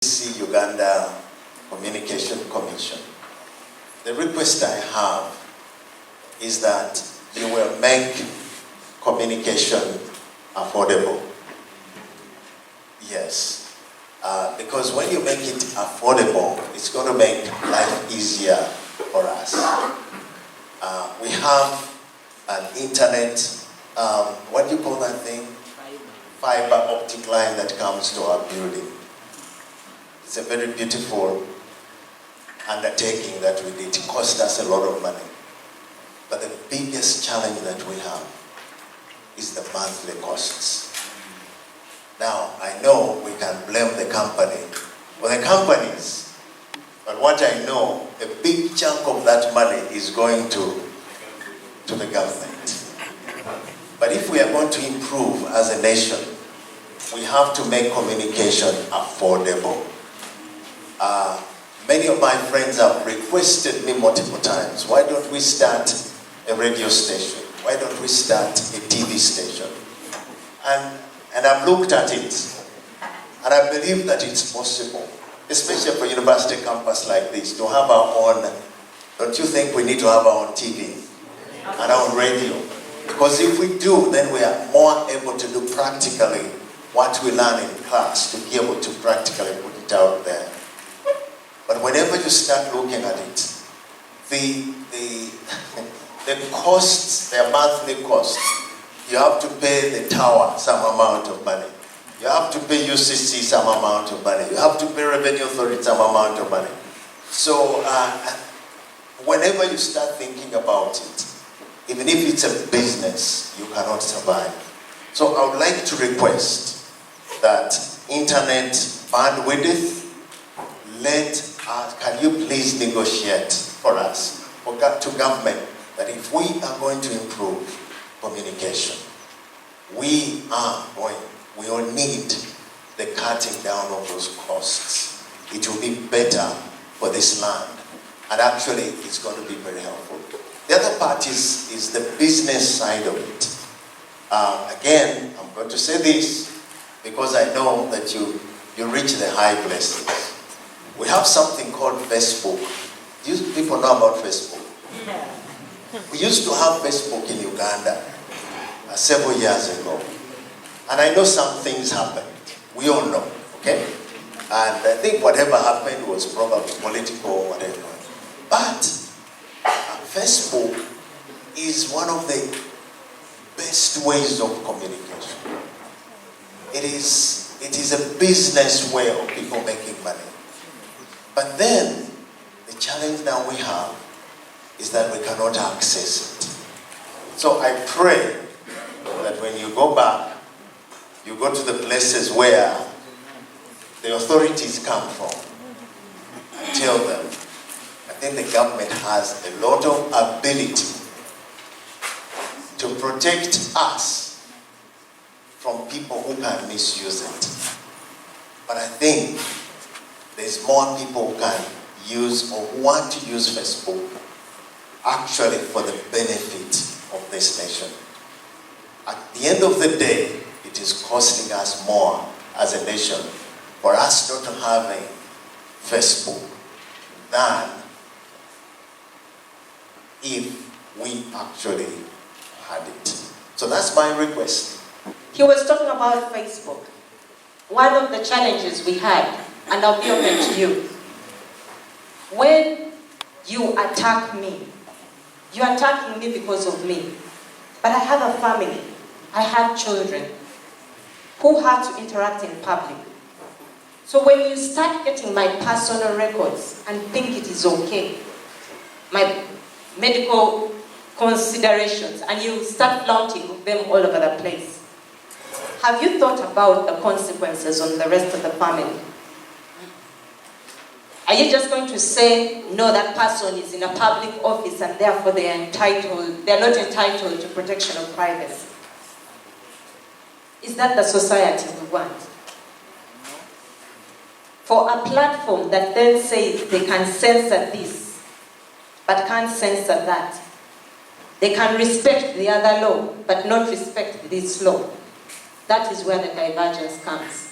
Uganda Communication Commission. The request I have is that you will make communication affordable. Yes, because when you make it affordable, it's going to make life easier for us. We have an internet, what do you call that thing? Fiber optic line that comes to our building. It's a very beautiful undertaking that we did. It cost us a lot of money. But the biggest challenge that we have is the monthly costs. Now, I know we can blame the company or the companies, but what I know, a big chunk of that money is going to the government. But if we are going to improve as a nation, we have to make communication affordable. Many of my friends have requested me multiple times, why don't we start a radio station? Why don't we start a TV station? And I've looked at it, and I believe that it's possible, especially for a university campus like this, to have our own. Don't you think we need to have our own TV and our own radio? Because if we do, then we are more able to do practically what we learn in class, to be able to practically put it out there. But whenever you start looking at it, the costs, their monthly costs, you have to pay the tower some amount of money. You have to pay UCC some amount of money. You have to pay Revenue Authority some amount of money. So whenever you start thinking about it, even if it's a business, you cannot survive. So I would like to request that internet bandwidth, can you please negotiate for us, to government, that if we are going to improve communication, we will need the cutting down of those costs. It will be better for this land, and actually it's going to be very helpful. The other part is the business side of it. Again, I'm going to say this because I know that you reach the high places. We have something called Facebook. Do you people know about Facebook? Yeah. We used to have Facebook in Uganda several years ago. And I know some things happened. We all know, okay? And I think whatever happened was probably political or whatever. But Facebook is one of the best ways of communication. It is a business way of people making money. But then, the challenge that we have is that we cannot access it. So I pray that when you go back, you go to the places where the authorities come from and tell them, I think the government has a lot of ability to protect us from people who can misuse it. But I think there's more people who can use or who want to use Facebook actually for the benefit of this nation. At the end of the day, it is costing us more as a nation for us not having Facebook than if we actually had it. So that's my request. He was talking about Facebook. One of the challenges we had, and I'll be open to you, when you attack me, you're attacking me because of me. But I have a family, I have children who have to interact in public. So when you start getting my personal records and think it is okay, my medical considerations, and you start flaunting them all over the place, have you thought about the consequences on the rest of the family? Are you just going to say, no, that person is in a public office and therefore they're not entitled to protection of privacy? Is that the society we want? For a platform that then says they can censor this, but can't censor that. They can respect the other law, but not respect this law. That is where the divergence comes.